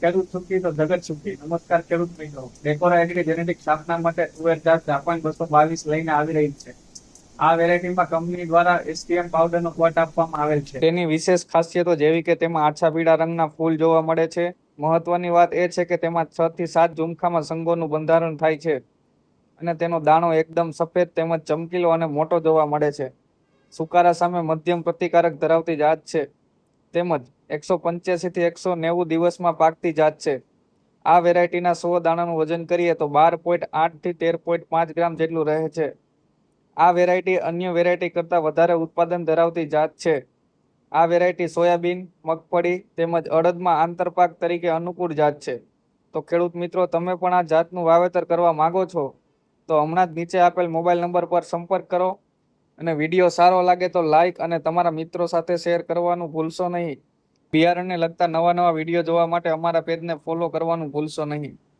ખેડૂત સુખી તો જગત સુખી। નમસ્કાર ખેડૂત મિત્રો, ડેકોરા એગ્રી જેનેટિક સ્થાપના માટે તુવેર જાત જાપાન 222 લઈને આવી રહી છે। આ વેરાયટીમાં કંપની દ્વારા એસટીએમ પાવડરનો કોટ આપવામાં આવેલ છે। તેની વિશેષ ખાસિયતો જેવી કે તેમાં આછા પીળા રંગના ફૂલ જોવા મળે છે। મહત્વની વાત એ છે કે તેમાં 6 થી 7 ઝુમખામાં સંગોનું બંધારણ થાય છે અને તેનો દાણો એકદમ સફેદ તેમજ ચમકીલો અને મોટો જોવા મળે છે। સુકારા સામે મધ્યમ પ્રતિકારક ધરાવતી જાત છે તેમજ 185 થી 190 દિવસમાં પાકતી જાત છે। આ વેરાયટીના 100 દાણાનું વજન કરીએ તો 12.8 થી 13.5 ગ્રામ જેટલું રહે છે। આ વેરાયટી અન્ય વેરાયટી કરતાં વધારે ઉત્પાદન ધરાવતી જાત છે। આ વેરાયટી સોયાબીન, મગફળી તેમજ અડદમાં આંતરપાક તરીકે અનુકૂળ જાત છે। તો ખેડૂત મિત્રો, તમે પણ આ જાતનું વાવેતર કરવા માંગો છો તો હમણાં જ નીચે આપેલ મોબાઈલ નંબર પર સંપર્ક કરો અને વિડીયો સારો લાગે તો લાઈક અને તમારા મિત્રો સાથે શેર કરવાનું ભૂલશો નહીં। બિયારણને લગતા નવા વિડીયો જોવા માટે અમારા પેજને ફોલો કરવાનું ભૂલશો નહીં।